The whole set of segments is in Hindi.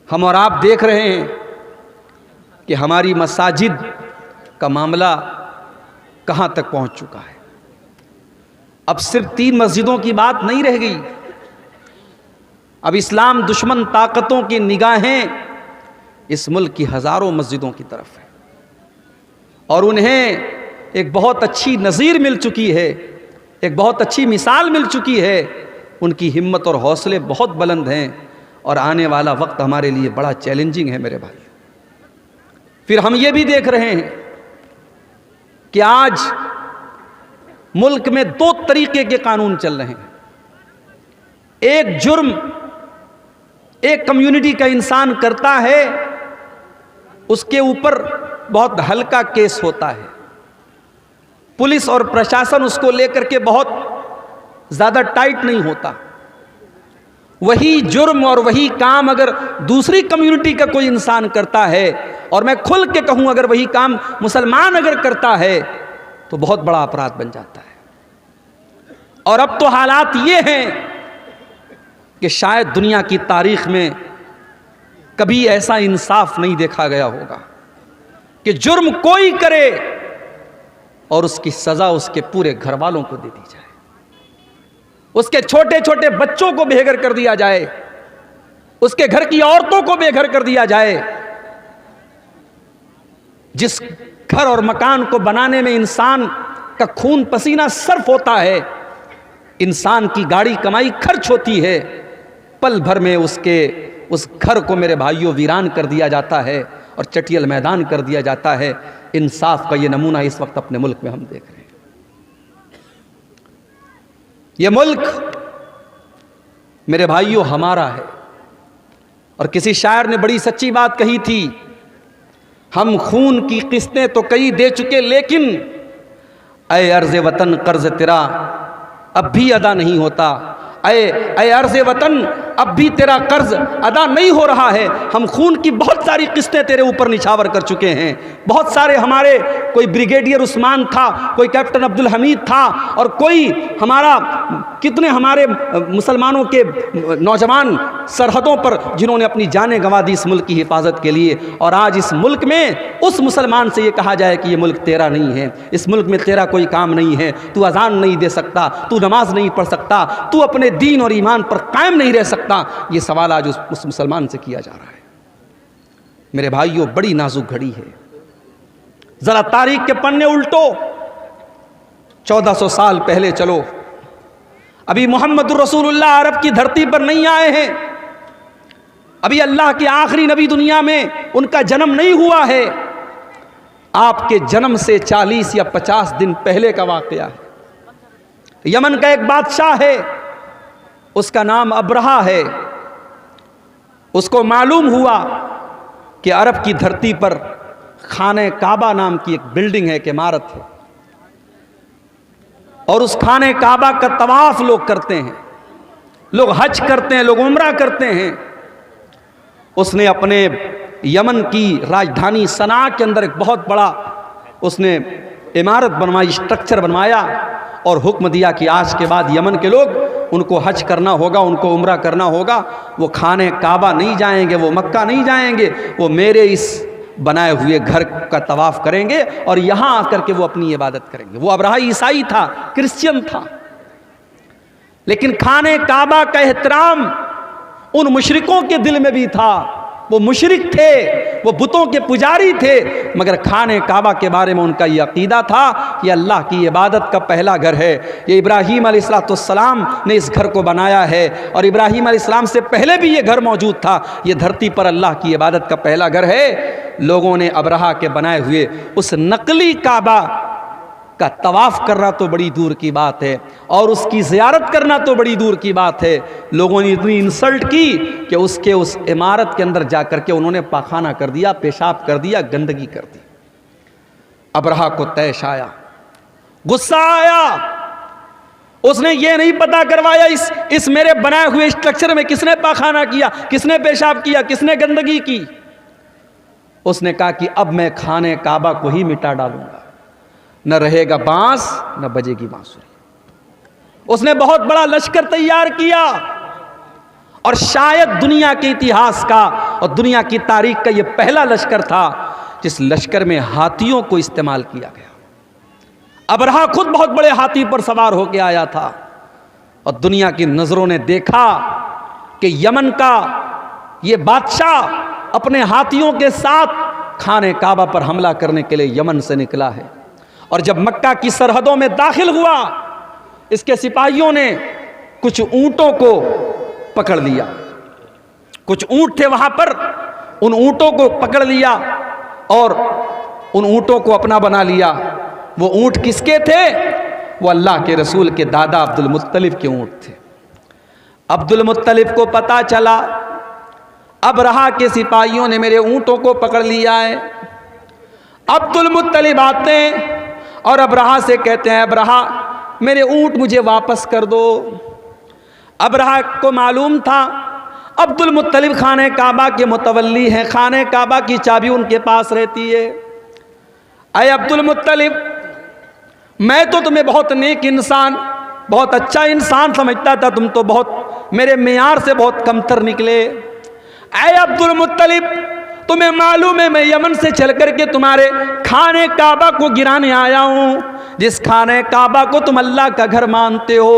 हम और आप देख रहे हैं कि हमारी मसाजिद का मामला कहां तक पहुंच चुका है। अब सिर्फ 3 मस्जिदों की बात नहीं रह गई। अब इस्लाम दुश्मन ताकतों की निगाहें इस मुल्क की हज़ारों मस्जिदों की तरफ है और उन्हें एक बहुत अच्छी नज़ीर मिल चुकी है, एक बहुत अच्छी मिसाल मिल चुकी है। उनकी हिम्मत और हौसले बहुत बुलंद हैं और आने वाला वक्त हमारे लिए बड़ा चैलेंजिंग है मेरे भाई। फिर हम ये भी देख रहे हैं कि आज मुल्क में 2 तरीके के कानून चल रहे हैं। एक जुर्म एक कम्युनिटी का इंसान करता है, उसके ऊपर बहुत हल्का केस होता है, पुलिस और प्रशासन उसको लेकर के बहुत ज़्यादा टाइट नहीं होता। वही जुर्म और वही काम अगर दूसरी कम्युनिटी का कोई इंसान करता है, और मैं खुल के कहूँ अगर वही काम मुसलमान अगर करता है, तो बहुत बड़ा अपराध बन जाता है। और अब तो हालात ये हैं कि शायद दुनिया की तारीख में कभी ऐसा इंसाफ नहीं देखा गया होगा कि जुर्म कोई करे और उसकी सजा उसके पूरे घर वालों को दे दी जाए, उसके छोटे छोटे बच्चों को बेघर कर दिया जाए, उसके घर की औरतों को बेघर कर दिया जाए। जिस घर और मकान को बनाने में इंसान का खून पसीना सर्फ होता है, इंसान की गाड़ी कमाई खर्च होती है, पल भर में उस घर को मेरे भाइयों वीरान कर दिया जाता है और चटियल मैदान कर दिया जाता है। इंसाफ का ये नमूना इस वक्त अपने मुल्क में हम देख रहे हैं। ये मुल्क मेरे भाइयों हमारा है। और किसी शायर ने बड़ी सच्ची बात कही थी, हम खून की किस्तें तो कई दे चुके, लेकिन ऐ अर्ज़ वतन कर्ज तेरा अब भी अदा नहीं होता। ऐ अर्ज़ वतन अब भी तेरा कर्ज अदा नहीं हो रहा है। हम खून की बहुत सारी किस्तें तेरे ऊपर निछावर कर चुके हैं। बहुत सारे हमारे, कोई ब्रिगेडियर उस्मान था, कोई कैप्टन अब्दुल हमीद था, और कोई हमारा, कितने हमारे मुसलमानों के नौजवान सरहदों पर जिन्होंने अपनी जानें गंवा दी इस मुल्क की हिफाजत के लिए। और आज इस मुल्क में उस मुसलमान से ये कहा जाए कि ये मुल्क तेरा नहीं है, इस मुल्क में तेरा कोई काम नहीं है, तू अजान नहीं दे सकता, तू नमाज नहीं पढ़ सकता, तू अपने दीन और ईमान पर कायम नहीं रह सकता। ये सवाल आज उस मुसलमान से किया जा रहा है। मेरे भाइयों, बड़ी नाजुक घड़ी है। जरा तारीख के पन्ने उल्टो, 1400 साल पहले चलो। अभी मोहम्मद रसूलुल्लाह अरब की धरती पर नहीं आए हैं, अभी अल्लाह के आखिरी नबी दुनिया में उनका जन्म नहीं हुआ है। आपके जन्म से 40 या 50 दिन पहले का वाकया है। यमन का एक बादशाह है, उसका नाम अब्रहा है। उसको मालूम हुआ कि अरब की धरती पर खाने काबा नाम की एक बिल्डिंग है, एक इमारत है, और उस खाने काबा का तवाफ लोग करते हैं, लोग हज करते हैं, लोग उम्रा करते हैं। उसने अपने यमन की राजधानी सना के अंदर एक बहुत बड़ा उसने इमारत बनवाई, स्ट्रक्चर बनवाया, और हुक्म दिया कि आज के बाद यमन के लोग, उनको हज करना होगा, उनको उम्रा करना होगा, वो खाने काबा नहीं जाएंगे, वो मक्का नहीं जाएंगे, वो मेरे इस बनाए हुए घर का तवाफ करेंगे और यहाँ आकर के वो अपनी इबादत करेंगे। वो अब्रहा ईसाई था, क्रिश्चियन था, लेकिन खाने काबा का एहतराम उन मुशरिकों के दिल में भी था। वो मुशरिक थे, वो बुतों के पुजारी थे, मगर खाने काबा के बारे में उनका ये अकीदा था कि अल्लाह की इबादत का पहला घर है। ये इब्राहीम अलैहिस्सलाम ने इस घर को बनाया है, और इब्राहीम अलैहिस्सलाम से पहले भी ये घर मौजूद था। ये धरती पर अल्लाह की इबादत का पहला घर है। लोगों ने अब्रहा के बनाए हुए उस नकली काबा का तवाफ करना तो बड़ी दूर की बात है, और उसकी ज़ियारत करना तो बड़ी दूर की बात है। लोगों ने इतनी इंसल्ट की कि उसके उस इमारत के अंदर जाकर के उन्होंने पाखाना कर दिया, पेशाब कर दिया, गंदगी कर दी। अब्रहा को तैश आया, गुस्सा आया। उसने ये नहीं पता करवाया इस मेरे बनाए हुए स्ट्रक्चर में किसने पाखाना किया, किसने पेशाब किया, किसने गंदगी की। उसने कहा कि अब मैं खाने काबा को ही मिटा डालूंगा, न रहेगा बांस न बजेगी बांसुरी। उसने बहुत बड़ा लश्कर तैयार किया और शायद दुनिया के इतिहास का और दुनिया की तारीख का यह पहला लश्कर था जिस लश्कर में हाथियों को इस्तेमाल किया गया। अबरहा खुद बहुत बड़े हाथी पर सवार होकर आया था और दुनिया की नजरों ने देखा कि यमन का ये बादशाह अपने हाथियों के साथ खाने काबा पर हमला करने के लिए यमन से निकला है। और जब मक्का की सरहदों में दाखिल हुआ, इसके सिपाहियों ने कुछ ऊंटों को पकड़ लिया। कुछ ऊंट थे वहां पर, उन ऊंटों को पकड़ लिया और उन ऊंटों को अपना बना लिया। वो ऊंट किसके थे? वो अल्लाह के रसूल के दादा अब्दुल मुत्तलिब के ऊंट थे। अब्दुल मुत्तलिब को पता चला अबरहा के सिपाहियों ने मेरे ऊंटों को पकड़ लिया है। अब्दुल मुत्तलिब आते हैं और अबरहा से कहते हैं, अबरहा मेरे ऊंट मुझे वापस कर दो। अबरहा को मालूम था अब्दुल मुत्तलिब खाने काबा के मुतवल्ली हैं, खाने काबा की चाबी उनके पास रहती है। अय अब्दुल मुत्तलिब, मैं तो तुम्हें बहुत नेक इंसान, बहुत अच्छा इंसान समझता था, तुम तो बहुत मेरे मेयार से बहुत कमतर निकले। ऐ अब्दुल मुत्तलिब, तुम्हें मालूम है मैं यमन से चल करके तुम्हारे खाने काबा को गिराने आया हूं। जिस खाने काबा को तुम अल्लाह का घर मानते हो,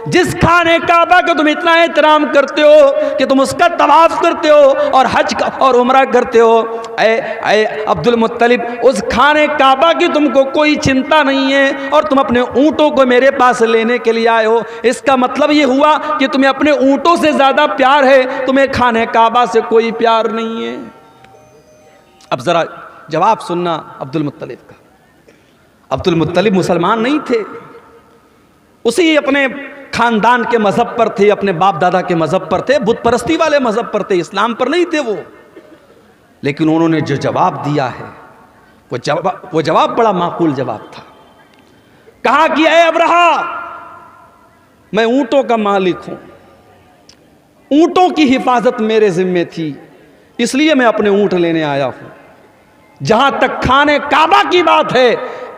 जिस खाने काबा को तुम इतना एहतराम करते हो कि तुम उसका तवाफ करते हो और हज और उम्रा करते हो। ऐ अब्दुल मुत्तलिब, उस खाने काबा की तुमको कोई चिंता नहीं है और तुम अपने ऊंटों को मेरे पास लेने के लिए आए हो। इसका मतलब ये हुआ कि तुम्हें अपने ऊंटों से ज्यादा प्यार है, तुम्हें खाने काबा से कोई प्यार नहीं है। अब जरा जवाब सुनना अब्दुल मुत्तलिब का। अब्दुल मुत्तलिब मुसलमान नहीं थे, उसी अपने खानदान के मजहब पर थे, अपने बाप दादा के मजहब पर थे, बुत परस्ती वाले मजहब पर थे, इस्लाम पर नहीं थे वो। लेकिन उन्होंने जो जवाब दिया है वो जवाब बड़ा माकूल जवाब था। कहा कि ऐ अबरहा, मैं ऊंटों का मालिक हूं, ऊंटों की हिफाजत मेरे जिम्मे थी, इसलिए मैं अपने ऊंट लेने आया हूं। जहां तक खाने काबा की बात है,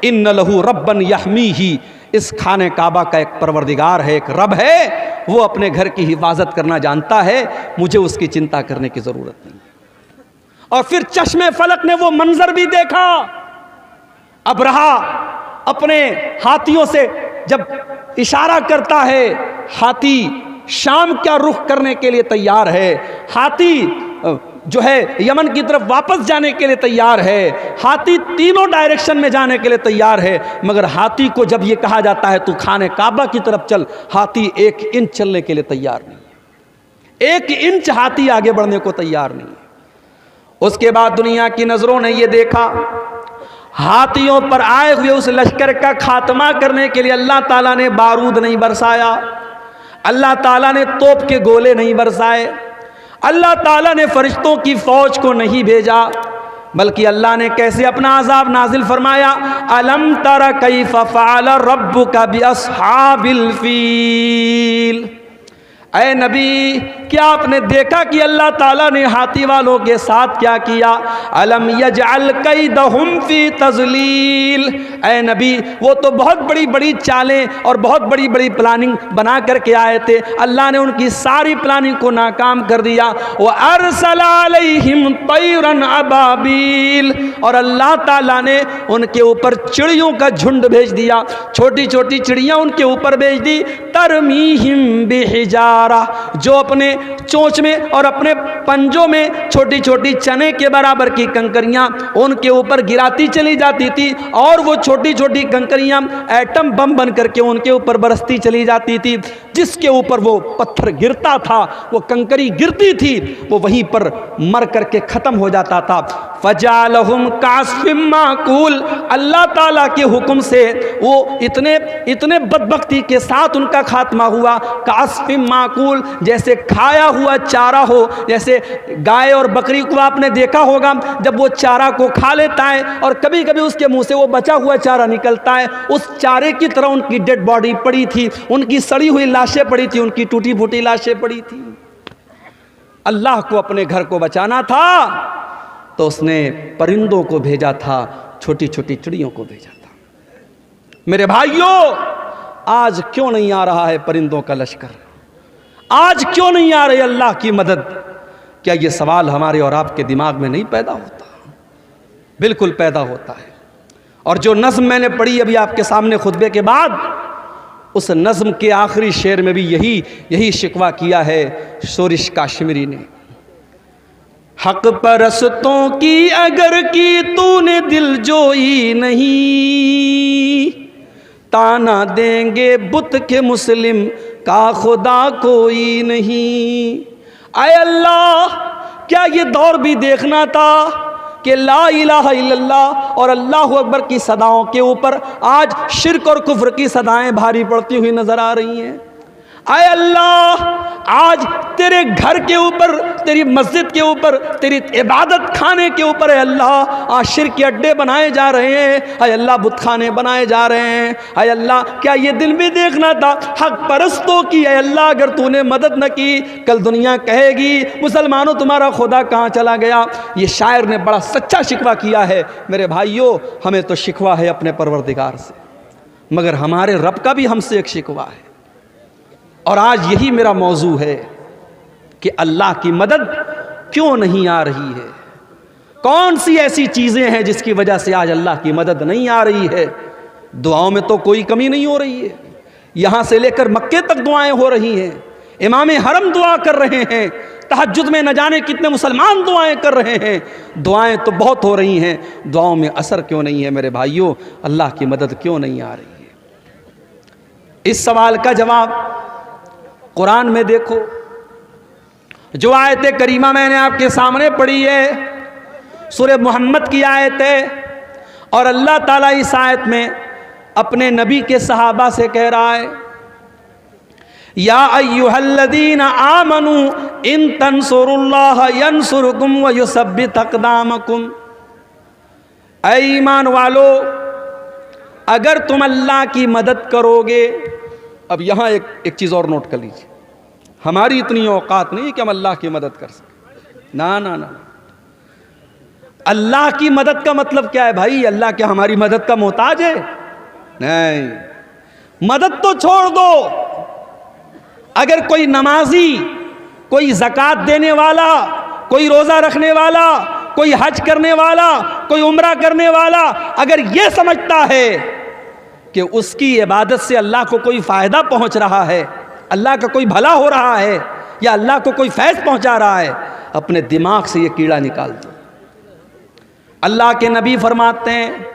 इन्न लहू रब्बन यहमीही, इस खाने काबा का एक परवरदिगार है, एक रब है, वो अपने घर की हिफाजत करना जानता है, मुझे उसकी चिंता करने की जरूरत नहीं। और फिर चश्मे फलक ने वो मंजर भी देखा। अबरहा अपने हाथियों से जब इशारा करता है, हाथी शाम का रुख करने के लिए तैयार है, हाथी जो है यमन की तरफ वापस जाने के लिए तैयार है, हाथी तीनों डायरेक्शन में जाने के लिए तैयार है। मगर हाथी को जब ये कहा जाता है तू खाने काबा की तरफ चल, हाथी 1 इंच चलने के लिए तैयार नहीं, 1 इंच हाथी आगे बढ़ने को तैयार नहीं। उसके बाद दुनिया की नजरों ने यह देखा, हाथियों पर आए हुए उस लश्कर का खात्मा करने के लिए अल्लाह ताला ने बारूद नहीं बरसाया, अल्लाह ताला ने तोप के गोले नहीं बरसाए, अल्लाह ताला ने फरिश्तों की फौज को नहीं भेजा, बल्कि अल्लाह ने कैसे अपना अजाब नाजिल फरमाया। अलम तरा कैफ फ़अल रब्बुका बिअस्हाबिल फील, ऐ नबी क्या आपने देखा कि अल्लाह ताला ने हाथी वालों के साथ क्या किया। अलम यजअल कैदहुम फी तज़लील, ऐ नबी वो तो बहुत बड़ी बड़ी चालें और बहुत बड़ी बड़ी प्लानिंग बना करके आए थे, अल्लाह ने उनकी सारी प्लानिंग को नाकाम कर दिया। व अरसल अलैहिम तैरन अबाबील, और अल्लाह ताला ने उनके ऊपर चिड़ियों का झुंड भेज दिया, छोटी छोटी चिड़ियाँ उनके ऊपर भेज दी। तरमीहिम बिहिजारा, जो अपने चोंच में और अपने पंजों में छोटी छोटी चने के बराबर की कंकरियां उनके ऊपर गिराती चली जाती थी, और वो छोटी छोटी कंकरियां एटम बम बन करके उनके ऊपर बरसती चली जाती थी। जिसके ऊपर वो पत्थर गिरता था, वो कंकरी गिरती थी, वो वहीं पर मर करके खत्म हो जाता था। फजालहुम कास्फिम माकूल, अल्लाह ताला के हुक्म से वो इतने बदबख्ती के साथ उनका खात्मा हुआ। कास्फिम माकूल, जैसे खाया हुआ चारा हो, जैसे गाय और बकरी को आपने देखा होगा जब वो चारा को खा लेता है और कभी कभी उसके मुंह से वो बचा हुआ चारा निकलता है, उस चारे की तरह उनकी डेड बॉडी पड़ी थी, उनकी सड़ी हुई लाशें पड़ी थी, उनकी टूटी फूटी लाशें पड़ी थी। अल्लाह को अपने घर को बचाना था तो उसने परिंदों को भेजा था, छोटी छोटी चिड़ियों को भेजा था। मेरे भाइयों, आज क्यों नहीं आ रहा है परिंदों का लश्कर? आज क्यों नहीं आ रही अल्लाह की मदद? क्या ये सवाल हमारे और आपके दिमाग में नहीं पैदा होता? बिल्कुल पैदा होता है। और जो नज़्म मैंने पढ़ी अभी आपके सामने खुतबे के बाद, उस नज़्म के आखिरी शेर में भी यही शिकवा किया है शोरिश काश्मीरी ने। हक परस्तों की अगर की तूने दिल जोई नहीं, ताना देंगे बुत के मुस्लिम का खुदा कोई नहीं। आए अल्लाह, क्या ये दौर भी देखना था कि ला इलाहा इल्लल्लाह और अल्लाहु अकबर की सदाओं के ऊपर आज शिर्क और कुफ्र की सदाएं भारी पड़ती हुई नजर आ रही हैं? आए अल्लाह, आज तेरे घर के ऊपर, तेरी मस्जिद के ऊपर, तेरी इबादत खाने के ऊपर है अल्लाह आज शिर्क के अड्डे बनाए जा रहे हैं। आए अल्लाह, बुत खाने बनाए जा रहे हैं। आए अल्लाह, क्या ये दिल भी देखना था हक परस्तों की? आए अल्लाह, अगर तूने मदद न की, कल दुनिया कहेगी मुसलमानों तुम्हारा खुदा कहाँ चला गया। ये शायर ने बड़ा सच्चा शिकवा किया है। मेरे भाइयों, हमें तो शिकवा है अपने परवरदिगार से, मगर हमारे रब का भी हमसे एक शिकवा है। और आज यही मेरा मौजू है कि अल्लाह की मदद क्यों नहीं आ रही है? कौन सी ऐसी चीज़ें हैं जिसकी वजह से आज अल्लाह की मदद नहीं आ रही है? दुआओं में तो कोई कमी नहीं हो रही है। यहाँ से लेकर मक्के तक दुआएं हो रही हैं। इमाम हरम दुआ कर रहे हैं। तहज्जुद में न जाने कितने मुसलमान दुआएं कर रहे हैं। दुआएं तो बहुत हो रही हैं, दुआओं में असर क्यों नहीं है? मेरे भाइयों, अल्लाह की मदद क्यों नहीं आ रही है? इस सवाल का जवाब कुरान में देखो। जो आयत करीमा मैंने आपके सामने पढ़ी है, सूरह मोहम्मद की आयत है, और अल्लाह ताला इस आयत में अपने नबी के सहाबा से कह रहा है, या अय्युहल्लज़ीना आमनू इन तंसुरुल्लाह यंसुरकुम व युसब्बित अक़दामकुम। ऐ ईमान वालो, अगर तुम अल्लाह की मदद करोगे। अब यहाँ एक चीज़ और नोट कर लीजिए, हमारी इतनी औकात नहीं कि हम अल्लाह की मदद कर सकें। ना ना ना, अल्लाह की मदद का मतलब क्या है भाई? अल्लाह क्या हमारी मदद का मोहताज है? नहीं, मदद तो छोड़ दो। अगर कोई नमाजी, कोई ज़कात देने वाला, कोई रोज़ा रखने वाला, कोई हज करने वाला, कोई उम्रा करने वाला अगर ये समझता है कि उसकी इबादत से अल्लाह को कोई फ़ायदा पहुंच रहा है, अल्लाह का कोई भला हो रहा है, या अल्लाह को कोई फैज़ पहुंचा रहा है, अपने दिमाग से ये कीड़ा निकाल दो। अल्लाह के नबी फरमाते हैं,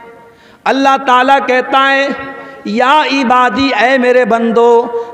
अल्लाह ताला कहता है, या इबादी, ऐ मेरे बंदो,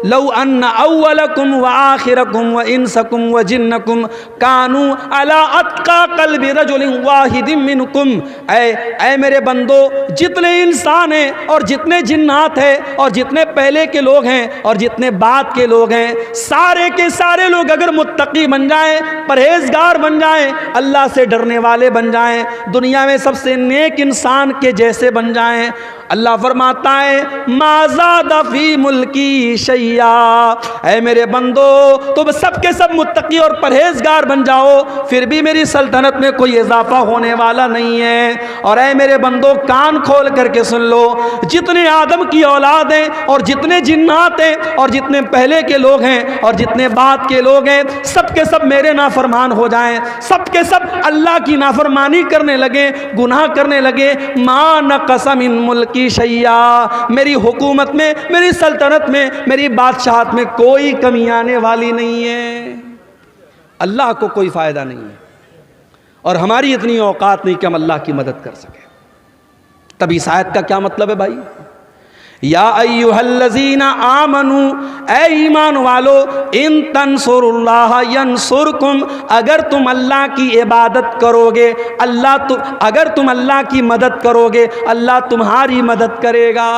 लौ अन्न अव्वलकुम व आखिरकुम व इंसकुम व जिन्नकुम कानू अला अत्का कल्बि रजुलिन वाहिदिन मिनकुम। ऐ मेरे बंदो, जितने इंसान हैं और जितने जिन्नात हैं और जितने पहले के लोग हैं और जितने बाद के लोग हैं, सारे के सारे लोग अगर मुत्तकी बन जाएं, परहेजगार बन जाएं, अल्लाह से डरने वाले बन जाएं, दुनिया में सबसे नेक इंसान के जैसे बन जाएं, अल्लाह फरमाता है, माज़ादा फी मुल्की शैया। ऐ मेरे बंदो, तुम सबके सब मुत्तकी और परहेजगार बन जाओ, फिर भी मेरी सल्तनत में कोई इजाफा होने वाला नहीं है। और ऐ मेरे बंदो, कान खोल करके सुन लो, जितने आदम की औलाद हैं और जितने जिन्नात हैं और जितने पहले के लोग हैं और जितने बाद के लोग हैं, सबके सब मेरे नाफरमान हो जाएं, सबके सब अल्लाह की नाफरमानी करने लगे, गुनाह करने लगे, मा नक़सा मिन मुल्की शैया, मेरी हुकूमत में, मेरी सल्तनत में, मेरी बादशाहत में कोई कमी आने वाली नहीं है। अल्लाह को कोई फ़ायदा नहीं है और हमारी इतनी औकात नहीं कि हम अल्लाह की मदद कर सकें। तब इस आयत का क्या मतलब है भाई? या अय्युहल्लज़ीना आमनू, ऐ ईमान वालो, इन तंसुरुल्लाह यंसुरकुम, अगर तुम अल्लाह की इबादत करोगे, अगर तुम अल्लाह की मदद करोगे, अल्लाह तुम्हारी मदद करेगा।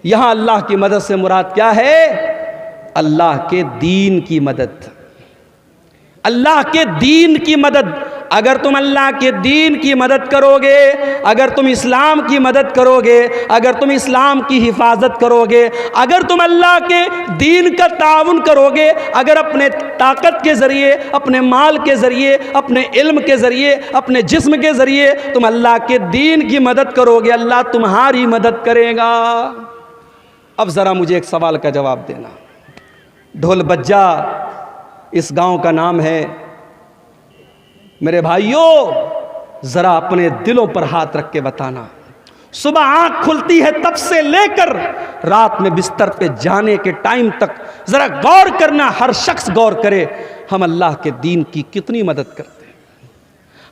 यहाँ अल्लाह की मदद से मुराद क्या है? अल्लाह के दीन की मदद, अल्लाह के दीन की मदद। अगर तुम अल्लाह के दीन की मदद करोगे, अगर तुम इस्लाम की मदद करोगे, अगर तुम इस्लाम की हिफाजत करोगे, अगर तुम अल्लाह के दीन का ताउन करोगे, अगर अपने ताकत के ज़रिए, अपने माल के ज़रिए, अपने इल्म के ज़रिए, अपने जिस्म के ज़रिए तुम अल्लाह के दीन की मदद करोगे, अल्लाह तुम्हारी मदद करेगा। अब ज़रा मुझे एक सवाल का जवाब देना, ढोल बज्जा इस गांव का नाम है। मेरे भाइयों, जरा अपने दिलों पर हाथ रख के बताना, सुबह आंख खुलती है तब से लेकर रात में बिस्तर पे जाने के टाइम तक जरा गौर करना, हर शख्स गौर करे, हम अल्लाह के दीन की कितनी मदद करते हैं।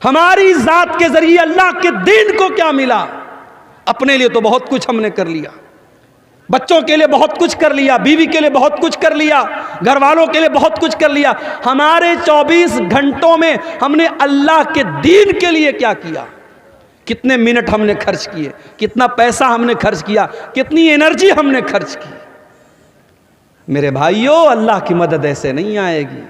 हमारी जात के जरिए अल्लाह के दीन को क्या मिला? अपने लिए तो बहुत कुछ हमने कर लिया, बच्चों के लिए बहुत कुछ कर लिया, बीवी के लिए बहुत कुछ कर लिया, घर वालों के लिए बहुत कुछ कर लिया। हमारे 24 घंटों में हमने अल्लाह के दीन के लिए क्या किया? कितने मिनट हमने खर्च किए, कितना पैसा हमने खर्च किया, कितनी एनर्जी हमने खर्च की। मेरे भाइयों, अल्लाह की मदद ऐसे नहीं आएगी।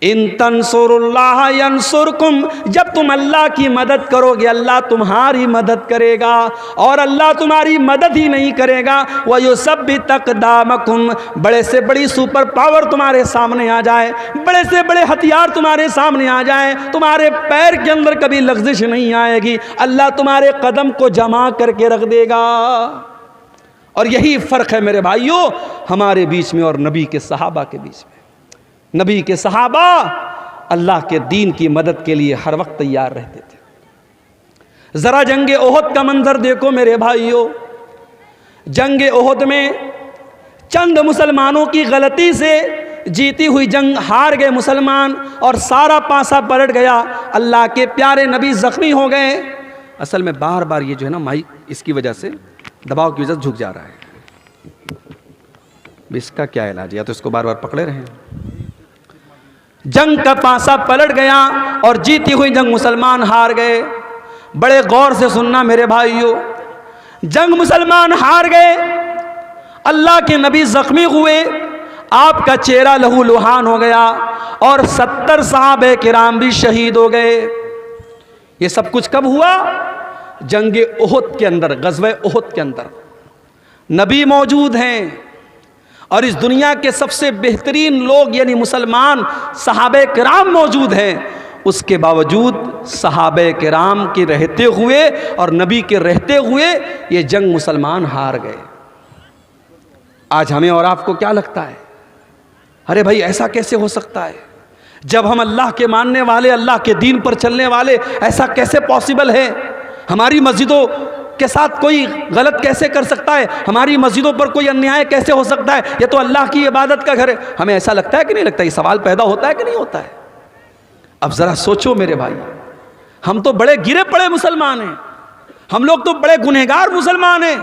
इन तंसुरुल्लाह यंसुरकुम, जब तुम अल्लाह की मदद करोगे अल्लाह तुम्हारी मदद करेगा। और अल्लाह तुम्हारी मदद ही नहीं करेगा, वह युसब्बित अक़दामकुम, बड़े से बड़ी सुपर पावर तुम्हारे सामने आ जाए, बड़े से बड़े हथियार तुम्हारे सामने आ जाए, तुम्हारे पैर के अंदर कभी लग़ज़िश नहीं आएगी, अल्लाह तुम्हारे कदम को जमा करके रख देगा। और यही फ़र्क है मेरे भाइयों हमारे बीच में और नबी के सहाबा के बीच में। नबी के सहाबा अल्लाह के दीन की मदद के लिए हर वक्त तैयार रहते थे। ज़रा जंग ओहद का मंजर देखो मेरे भाइयों। जंग ओहद में चंद मुसलमानों की गलती से जीती हुई जंग हार गए मुसलमान और सारा पासा पलट गया। अल्लाह के प्यारे नबी ज़ख्मी हो गए। असल में बार बार ये जो है ना माइक, इसकी वजह से दबाव की वजह से झुक जा रहा है। इसका क्या इलाज, या तो इसको बार बार पकड़े रहें। जंग का पासा पलट गया और जीती हुई जंग मुसलमान हार गए। बड़े गौर से सुनना मेरे भाइयों, जंग मुसलमान हार गए, अल्लाह के नबी जख्मी हुए, आपका चेहरा लहू लुहान हो गया और 70 सहाबे किराम भी शहीद हो गए। ये सब कुछ कब हुआ? जंग ओहद के अंदर, गज़वे ओहद के अंदर नबी मौजूद हैं और इस दुनिया के सबसे बेहतरीन लोग यानी मुसलमान सहाबे किराम मौजूद हैं। उसके बावजूद सहाबे किराम के रहते हुए और नबी के रहते हुए ये जंग मुसलमान हार गए। आज हमें और आपको क्या लगता है? अरे भाई ऐसा कैसे हो सकता है? जब हम अल्लाह के मानने वाले, अल्लाह के दीन पर चलने वाले, ऐसा कैसे पॉसिबल है? हमारी मस्जिदों के साथ कोई गलत कैसे कर सकता है? हमारी मस्जिदों पर कोई अन्याय कैसे हो सकता है? ये तो अल्लाह की इबादत का घर है। हमें ऐसा लगता है कि नहीं लगता? ये सवाल पैदा होता है कि नहीं होता है? अब ज़रा सोचो मेरे भाई, हम तो बड़े गिरे पड़े मुसलमान हैं, हम लोग तो बड़े गुनहगार मुसलमान हैं,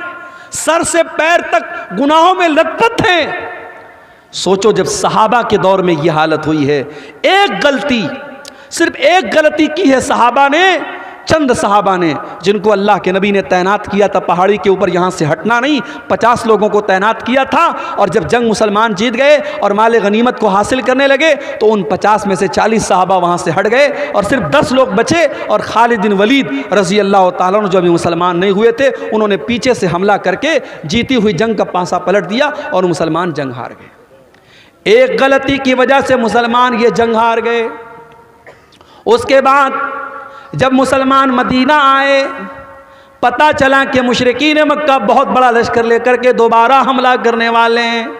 सर से पैर तक गुनाहों में लथपथ हैं। सोचो जब सहाबा के दौर में ये हालत हुई है, एक गलती, सिर्फ एक गलती की है सहाबा ने, चंद सहाबा ने, जिनको अल्लाह के नबी ने तैनात किया था पहाड़ी के ऊपर, यहाँ से हटना नहीं, 50 लोगों को तैनात किया था। और जब जंग मुसलमान जीत गए और माले गनीमत को हासिल करने लगे तो उन 50 में से 40 सहाबा वहाँ से हट गए और सिर्फ 10 लोग बचे। और खालिद बिन वलीद रज़ी अल्लाह तआला अन्हु जो अभी मुसलमान नहीं हुए थे, उन्होंने पीछे से हमला करके जीती हुई जंग का पासा पलट दिया और मुसलमान जंग हार गए। एक गलती की वजह से मुसलमान ये जंग हार गए। उसके बाद जब मुसलमान मदीना आए, पता चला कि मुशरिकीन मक्का बहुत बड़ा लश्कर लेकर के दोबारा हमला करने वाले हैं,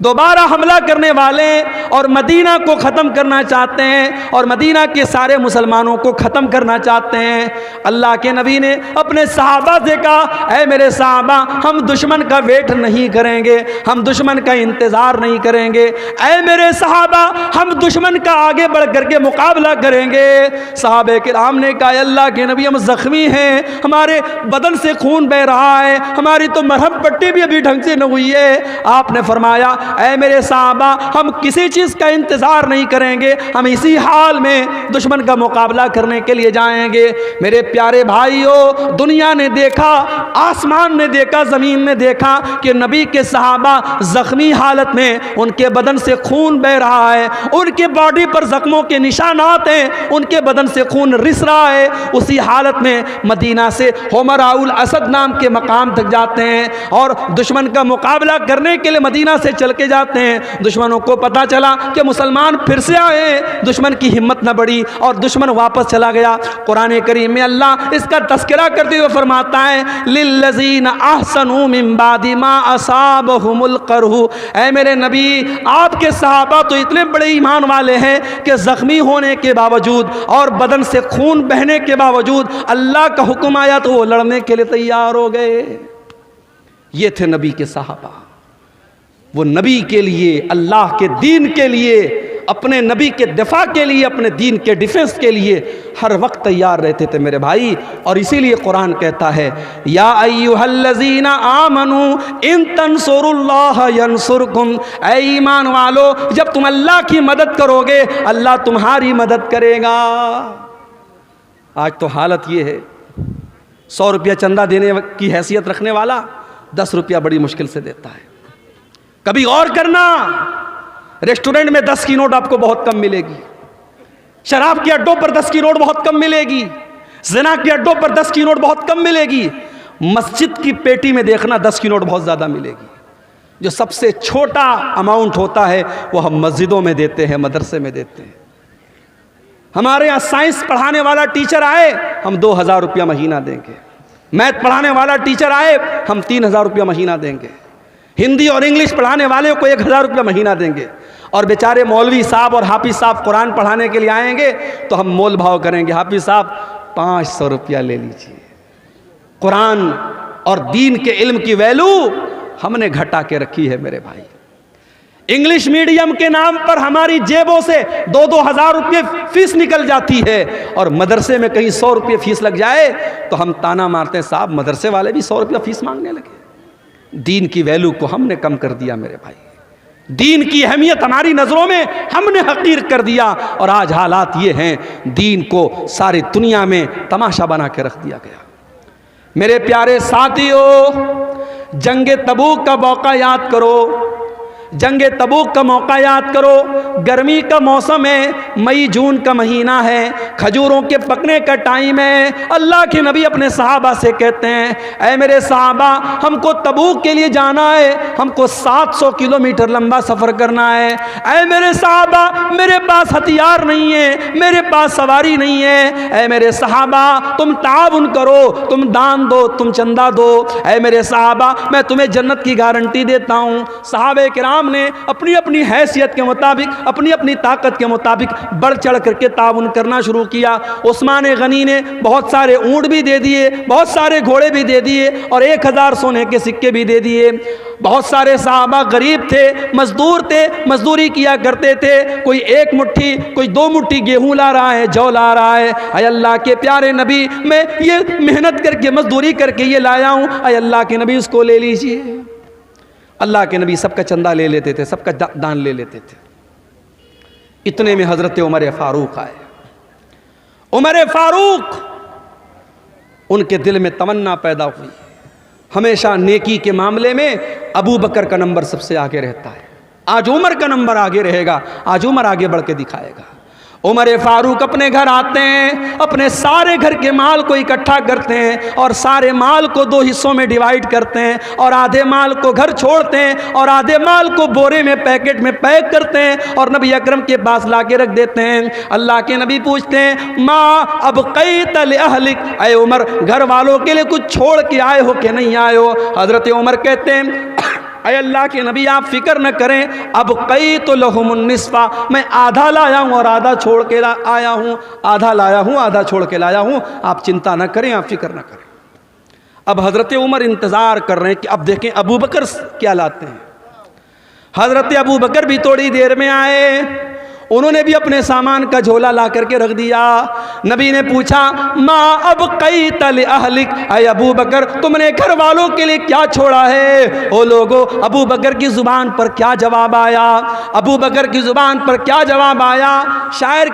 दोबारा हमला करने वाले और मदीना को ख़त्म करना चाहते हैं और मदीना के सारे मुसलमानों को ख़त्म करना चाहते हैं। अल्लाह के नबी ने अपने सहाबा से कहा, ऐ मेरे सहाबा, हम दुश्मन का वेट नहीं करेंगे, हम दुश्मन का इंतज़ार नहीं करेंगे। ऐ मेरे सहाबा, हम दुश्मन का आगे बढ़ करके मुकाबला करेंगे। सहाबे किराम ने कहा, अल्लाह के नबी, हम ज़ख्मी हैं, हमारे बदन से खून बह रहा है, हमारी तो मरहम पट्टी भी अभी ढंग से न हुई है। आपने फरमाया, ऐ मेरे साहबा, हम किसी चीज़ का इंतज़ार नहीं करेंगे, हम इसी हाल में दुश्मन का मुकाबला करने के लिए जाएंगे। मेरे प्यारे भाइयों, दुनिया ने देखा, आसमान ने देखा, ज़मीन ने देखा कि नबी के सहाबा ज़ख्मी हालत में, उनके बदन से खून बह रहा है, उनके बॉडी पर ज़ख्मों के निशानात हैं, उनके बदन से खून रिस रहा है। उसी हालत में मदीना से हुमराउल असद नाम के मकाम तक जाते हैं और दुश्मन का मुकाबला करने के लिए मदीना से चल करके जाते हैं। दुश्मनों को पता चला कि मुसलमान फिर से आए, दुश्मन की हिम्मत न बढ़ी और दुश्मन वापस चला गया। कुरान करीम में अल्लाह इसका तस्करा करते हुए फरमाता है लिल्लज़ीना अहसनू मिन बादि मा असाबहुमुल करहु। ऐ मेरे नबी, आपके सहाबा तो इतने बड़े ईमान वाले हैं कि ज़ख्मी होने के बावजूद और बदन से खून बहने के बावजूद अल्लाह का हुक्म आया तो वो लड़ने के लिए तैयार हो गए। ये थे नबी के सहाबा। वो नबी के लिए, अल्लाह के दीन के लिए, अपने नबी के दिफा के लिए, अपने दीन के डिफेंस के लिए हर वक्त तैयार रहते थे मेरे भाई। और इसीलिए कुरान कहता है या अय्युहल्लज़ीना आमनू इन तंसुरुल्लाह यंसुरकुम। ऐ ईमान वालो, जब तुम अल्लाह की मदद करोगे अल्लाह तुम्हारी मदद करेगा। आज तो हालत ये है, 100 रुपया चंदा देने की हैसियत रखने वाला 10 रुपया बड़ी मुश्किल से देता है। कभी गौर करना, रेस्टोरेंट में 10 की नोट आपको बहुत कम मिलेगी, शराब के अड्डों पर 10 की नोट बहुत कम मिलेगी, ज़िना के अड्डों पर 10 की नोट बहुत कम मिलेगी। मस्जिद की पेटी में देखना 10 की नोट बहुत ज़्यादा मिलेगी। जो सबसे छोटा अमाउंट होता है वो हम मस्जिदों में देते हैं, मदरसे में देते हैं। हमारे यहाँ साइंस पढ़ाने वाला टीचर आए हम 2000 रुपया महीना देंगे, मैथ पढ़ाने वाला टीचर आए हम 3000 रुपया महीना देंगे, हिंदी और इंग्लिश पढ़ाने वाले को 1000 रुपया महीना देंगे। और बेचारे मौलवी साहब और हाफिज साहब कुरान पढ़ाने के लिए आएंगे तो हम मोल भाव करेंगे, हाफिज साहब 500 रुपया ले लीजिए। कुरान और दीन के इल्म की वैल्यू हमने घटा के रखी है मेरे भाई। इंग्लिश मीडियम के नाम पर हमारी जेबों से 2-2 हज़ार रुपये फीस निकल जाती है और मदरसे में कहीं 100 रुपये फीस लग जाए तो हम ताना मारते हैं, साहब मदरसे वाले भी 100 रुपया फीस मांगने लगे। दीन की वैल्यू को हमने कम कर दिया मेरे भाई, दीन की अहमियत हमारी नज़रों में हमने हकीर कर दिया। और आज हालात ये हैं, दीन को सारी दुनिया में तमाशा बना के रख दिया गया। मेरे प्यारे साथियों, जंगे तबूक का मौका याद करो, जंगे तबूक का मौका याद करो। गर्मी का मौसम है, मई जून का महीना है, खजूरों के पकने का टाइम है। अल्लाह के नबी अपने सहाबा से कहते हैं, ऐ मेरे सहाबा, हमको तबूक के लिए जाना है, हमको 700 किलोमीटर लंबा सफ़र करना है। ऐ मेरे सहाबा, मेरे पास हथियार नहीं है, मेरे पास सवारी नहीं है। ऐ मेरे सहाबा, तुम ताउन करो, तुम दान दो, तुम चंदा दो। ऐ मेरे सहाबा, मैं तुम्हें जन्नत की गारंटी देता हूँ। सहाबे किराम ने अपनी अपनी हैसियत के मुताबिक, अपनी अपनी ताकत के मुताबिक बढ़ चढ़ करके ताउन करना शुरू किया। उस्मान गनी ने बहुत सारे ऊँट भी दे दिए, बहुत सारे घोड़े भी दे दिए और 1000 सोने के सिक्के भी दे दिए। बहुत सारे सहाबा गरीब थे, मजदूर थे, मजदूरी किया करते थे। कोई 1 मुट्ठी, कोई 2 मुट्ठी गेहूं ला रहा है, जौ ला रहा है। अय अल्लाह के प्यारे नबी, मैं ये मेहनत करके, मजदूरी करके ये लाया हूँ, अय अल्लाह के नबी उसको ले लीजिए। अल्लाह के नबी सबका चंदा ले लेते थे, सबका दान ले लेते थे। इतने में हजरत उमर फारूक आए। उमर फारूक, उनके दिल में तमन्ना पैदा हुई, हमेशा नेकी के मामले में अबू बकर का नंबर सबसे आगे रहता है। आज उमर का नंबर आगे रहेगा, आज उमर आगे बढ़ के दिखाएगा। उमर फारूक अपने घर आते हैं, अपने सारे घर के माल को इकट्ठा करते हैं और सारे माल को 2 हिस्सों में डिवाइड करते हैं और आधे माल को घर छोड़ते हैं और आधे माल को बोरे में, पैकेट में पैक करते हैं और नबी अकरम के पास ला के रख देते हैं। अल्लाह के नबी पूछते हैं, माँ अब कई तल अहलिक, अय उमर, घर वालों के लिए कुछ छोड़ के आए हो कि नहीं आए हो? हजरत उमर कहते हैं, अय अल्लाह के नबी आप फिक्र न करें, अब कई तो लहुमुन्निस्फा, मैं आधा लाया हूँ और आधा छोड़ के आया हूँ, आधा लाया हूँ, आधा छोड़ के लाया हूँ, आप चिंता न करें, आप फिक्र न करें। अब हज़रत उमर इंतज़ार कर रहे हैं कि अब देखें अबू बकर क्या लाते हैं। हज़रत अबू बकर भी थोड़ी देर में आए, उन्होंने भी अपने सामान का झोला ला करके रख दिया। नबी ने पूछा, माँ अब कई तल अहलिक, अय अबू बकर, तुमने घर वालों के लिए क्या छोड़ा है? ओ लोगो, अबू बकर की ज़ुबान पर क्या जवाब आया? अबू बकर की ज़ुबान पर क्या जवाब आया? शायर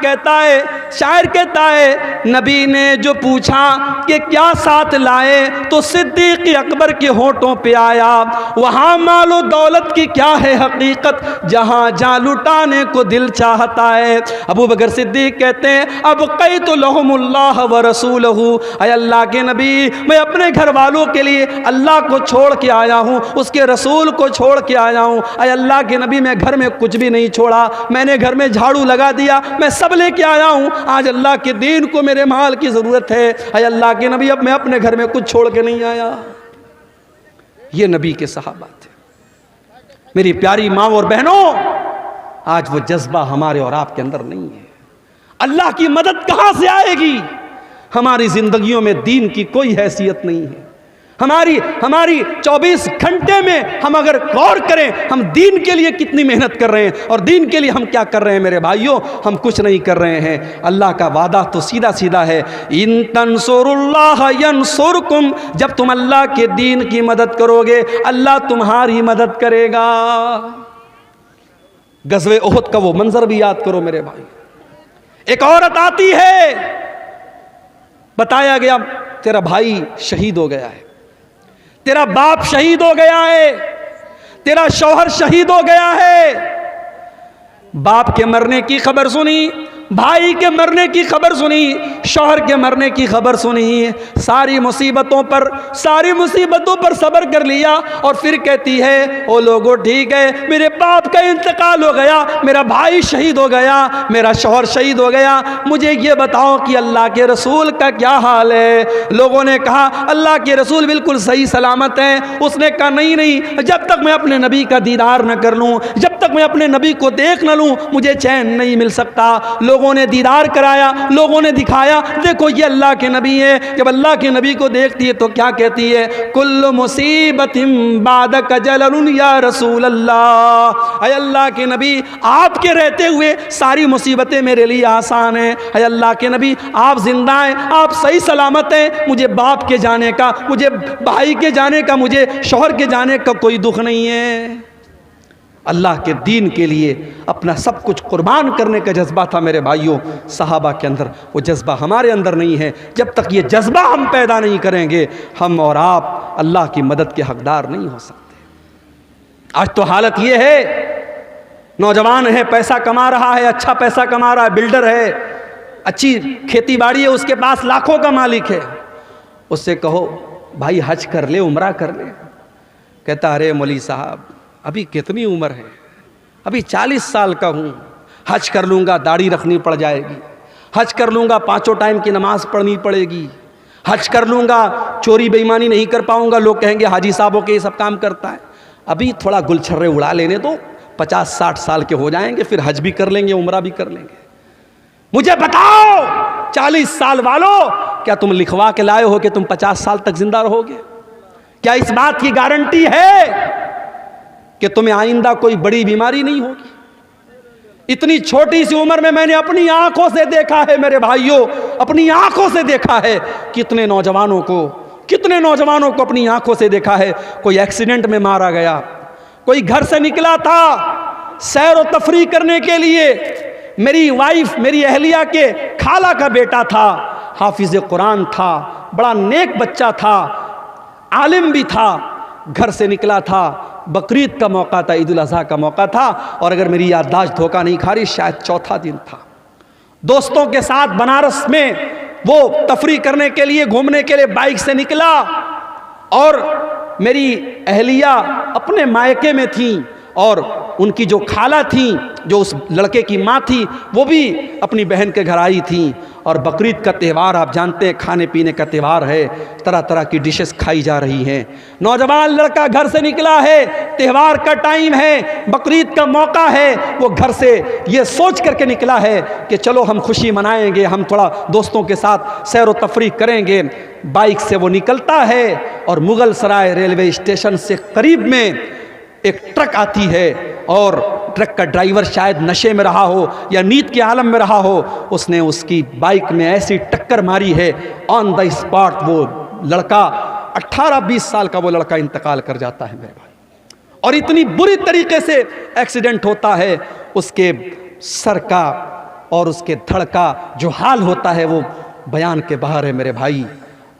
कहता है, नबी ने जो पूछा कि क्या साथ लाए तो सिद्दीक़ अकबर के होठों पे आया, वहाँ मालो दौलत की क्या है हकीकत, जहाँ जा लुटाने को दिल चाह चाहता है। अबू बकर सिद्दीक कहते हैं अब कई तो लहुमुल्लाह व रसूलहू, ऐ अल्लाह के नबी मैं अपने घर वालों के लिए अल्लाह को छोड़ के आया हूँ, उसके रसूल को छोड़ के आया हूँ। ऐ अल्लाह के नबी मैं घर में कुछ भी नहीं छोड़ा, मैंने घर में झाड़ू लगा दिया, मैं सब लेके आया हूँ। आज अल्लाह के दीन को मेरे माल की ज़रूरत है। ऐ अल्लाह के नबी अब मैं अपने घर में कुछ छोड़ के नहीं आया। ये नबी के सहाबा थे। मेरी प्यारी माँ और बहनों, आज वो जज्बा हमारे और आपके अंदर नहीं है। अल्लाह की मदद कहाँ से आएगी? हमारी जिंदगियों में दीन की कोई हैसियत नहीं है। हमारी 24 घंटे में हम अगर गौर करें हम दीन के लिए कितनी मेहनत कर रहे हैं और दीन के लिए हम क्या कर रहे हैं मेरे भाइयों, हम कुछ नहीं कर रहे हैं। अल्लाह का वादा तो सीधा सीधा है, इन तंसुरुल्लाह यंसुरकुम, जब तुम अल्लाह के दीन की मदद करोगे अल्लाह तुम्हारी मदद करेगा। गज़वे उहद का वो मंजर भी याद करो मेरे भाई। एक औरत आती है, बताया गया तेरा भाई शहीद हो गया है, तेरा बाप शहीद हो गया है, तेरा शौहर शहीद हो गया है। बाप के मरने की खबर सुनी, भाई के मरने की खबर सुनी, शौहर के मरने की खबर सुनी, सारी मुसीबतों पर सब्र कर लिया और फिर कहती है ओ लोगों ठीक है मेरे बाप का इंतकाल हो गया, मेरा भाई शहीद हो गया, मेरा शौहर शहीद हो गया, मुझे ये बताओ कि अल्लाह के रसूल का क्या हाल है। लोगों ने कहा अल्लाह के रसूल बिल्कुल सही सलामत हैं। उसने कहा नहीं, जब तक मैं अपने नबी का दीदार न कर लूँ, जब तक मैं अपने नबी को देख न लूँ मुझे चैन नहीं मिल सकता। लोगों ने दीदार कराया, लोगों ने दिखाया देखो ये अल्लाह के नबी है। जब अल्लाह के नबी को देखती है तो क्या कहती है, कुल्लु मुसीबतिन बादक जललुन या रसूल अल्लाह, ऐ अल्लाह के नबी आपके रहते हुए सारी मुसीबतें मेरे लिए आसान हैं। ऐ अल्लाह के नबी आप जिंदा हैं, आप सही सलामत हैं, मुझे बाप के जाने का, मुझे भाई के जाने का, मुझे शौहर के जाने का कोई दुख नहीं है। अल्लाह के दीन के लिए अपना सब कुछ कुर्बान करने का जज्बा था मेरे भाइयों सहाबा के अंदर। वो जज्बा हमारे अंदर नहीं है। जब तक ये जज्बा हम पैदा नहीं करेंगे हम और आप अल्लाह की मदद के हकदार नहीं हो सकते। आज तो हालत ये है, नौजवान है, पैसा कमा रहा है, अच्छा पैसा कमा रहा है, बिल्डर है, अच्छी खेती बाड़ी है, उसके पास लाखों का मालिक है। उससे कहो भाई हज कर ले, उम्रा कर ले, कहता अरे मौलवी साहब अभी कितनी उम्र है, अभी 40 साल का हूँ, हज कर लूँगा दाढ़ी रखनी पड़ जाएगी, हज कर लूँगा 5 टाइम की नमाज़ पढ़नी पड़ेगी, हज कर लूँगा चोरी बेईमानी नहीं कर पाऊँगा, लोग कहेंगे हाजी साहबों के ये सब काम करता है। अभी थोड़ा गुलछर्रे उड़ा लेने दो, 50-60 साल के हो जाएंगे, फिर हज भी कर लेंगे, उम्रा भी कर लेंगे। मुझे बताओ 40 साल वालों, क्या तुम लिखवा के लाए हो कि तुम 50 साल तक जिंदा रहोगे? क्या इस बात की गारंटी है कि तुम्हें आइंदा कोई बड़ी बीमारी नहीं होगी? इतनी छोटी सी उम्र में मैंने अपनी आंखों से देखा है मेरे भाइयों, अपनी आंखों से देखा है कितने नौजवानों को अपनी आंखों से देखा है। कोई एक्सीडेंट में मारा गया, कोई घर से निकला था सैर और तफरीह करने के लिए, मेरी वाइफ मेरी अहलिया के खाला का बेटा था, हाफिज कुरान था, बड़ा नेक बच्चा था, आलिम भी था, घर से निकला था, बकरीद का मौका था, ईद उल अज़हा का मौका था, और अगर मेरी याददाश्त धोखा नहीं खा रही शायद चौथा दिन था। दोस्तों के साथ बनारस में वो तफरीह करने के लिए, घूमने के लिए बाइक से निकला, और मेरी अहलिया अपने मायके में थी और उनकी जो खाला थी, जो उस लड़के की माँ थी, वो भी अपनी बहन के घर आई थी। और बकरीद का त्यौहार आप जानते हैं खाने पीने का त्यौहार है, तरह तरह की डिशेस खाई जा रही हैं। नौजवान लड़का घर से निकला है, त्यौहार का टाइम है, बकरीद का मौका है, वो घर से ये सोच करके निकला है कि चलो हम खुशी मनाएंगे, हम थोड़ा दोस्तों के साथ सैर व तफरीह करेंगे। बाइक से वो निकलता है और मुगल सराय रेलवे स्टेशन से करीब में एक ट्रक आती है, और ट्रक का ड्राइवर शायद नशे में रहा हो या नींद के आलम में रहा हो, उसने उसकी बाइक में ऐसी टक्कर मारी है, ऑन द स्पॉट वो लड़का 18-20 साल का वो लड़का इंतकाल कर जाता है मेरे भाई। और इतनी बुरी तरीके से एक्सीडेंट होता है, उसके सर का और उसके धड़ का जो हाल होता है वो बयान के बाहर है मेरे भाई।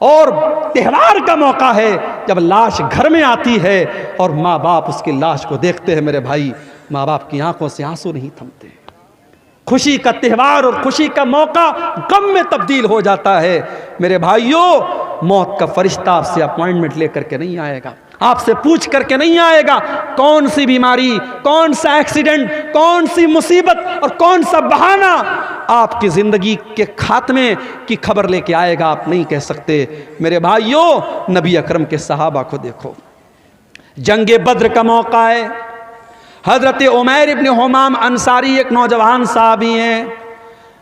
और त्यौहार का मौका है, जब लाश घर में आती है और माँ बाप उसकी लाश को देखते हैं मेरे भाई, माँ बाप की आंखों से आंसू नहीं थमते। खुशी का त्यौहार और खुशी का मौका गम में तब्दील हो जाता है। मेरे भाइयों, मौत का फरिश्ता आपसे अपॉइंटमेंट लेकर के नहीं आएगा, आपसे पूछ करके नहीं आएगा कौन सी बीमारी, कौन सा एक्सीडेंट, कौन सी मुसीबत और कौन सा बहाना आपकी जिंदगी के खात्मे की खबर लेके आएगा, आप नहीं कह सकते। मेरे भाइयों, नबी अकरम के सहाबा को देखो, जंगे बद्र का मौका है, हजरत उमैर इब्न हुमाम अंसारी एक नौजवान साहबी हैं,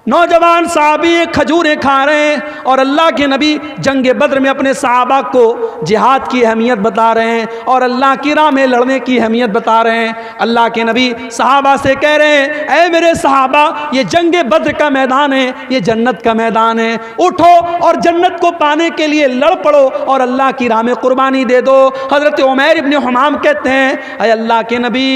नौजवान साहबी खजूरें खा रहे हैं और अल्लाह के नबी जंगे बद्र में अपने सहाबा को जिहाद की अहमियत बता रहे हैं और अल्लाह की राह में लड़ने की अहमियत बता रहे हैं। अल्लाह के नबी सहाबा से कह रहे हैं, ऐ मेरे सहाबा, ये जंगे बद्र का मैदान है, ये जन्नत का मैदान है, उठो और जन्नत को पाने के लिए लड़ पड़ो और अल्लाह की राह में कुर्बानी दे दो। हजरत उमैर इब्न हुमाम कहते हैं, ऐ अल्लाह के नबी,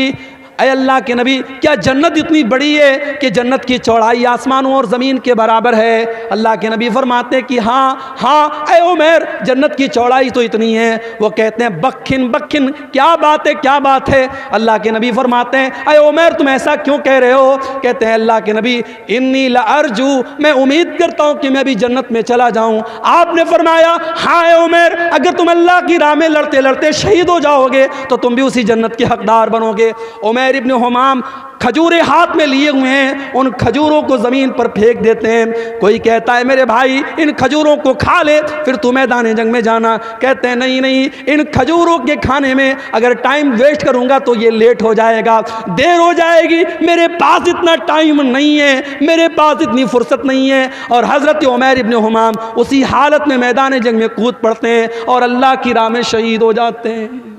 अय अल्लाह के नबी, क्या जन्नत इतनी बड़ी है कि जन्नत की चौड़ाई आसमानों और ज़मीन के बराबर है? अल्लाह के नबी फरमाते हैं कि हाँ हाँ अय उमैर, जन्नत की चौड़ाई तो इतनी है। वो कहते हैं, बखिन बखिन, क्या बात है, क्या बात है? अल्लाह के नबी फरमाते हैं, अय उमैर तुम ऐसा क्यों कह रहे हो? कहते हैं अल्लाह के नबी, इन्नी लअरजू, मैं उम्मीद करता हूँ कि मैं भी जन्नत में चला जाऊँ। आपने फरमाया, हाँ अय उमैर, अगर तुम अल्लाह की राह में लड़ते लड़ते शहीद हो जाओगे तो तुम भी उसी जन्नत के हकदार बनोगे। उमैर इब्न हुमाम खजूरें हाथ में लिए हुए हैं, उन खजूरों को ज़मीन पर फेंक देते हैं। कोई कहता है, मेरे भाई इन खजूरों को खा ले फिर तू मैदान जंग में जाना। कहते हैं नहीं नहीं, इन खजूरों के खाने में अगर टाइम वेस्ट करूंगा तो ये लेट हो जाएगा, देर हो जाएगी, मेरे पास इतना टाइम नहीं है, मेरे पास इतनी फुर्सत नहीं है। और हज़रत उमैर इब्न हुमाम उसी हालत में मैदान जंग में कूद पड़ते हैं और अल्लाह की राह में शहीद हो जाते हैं।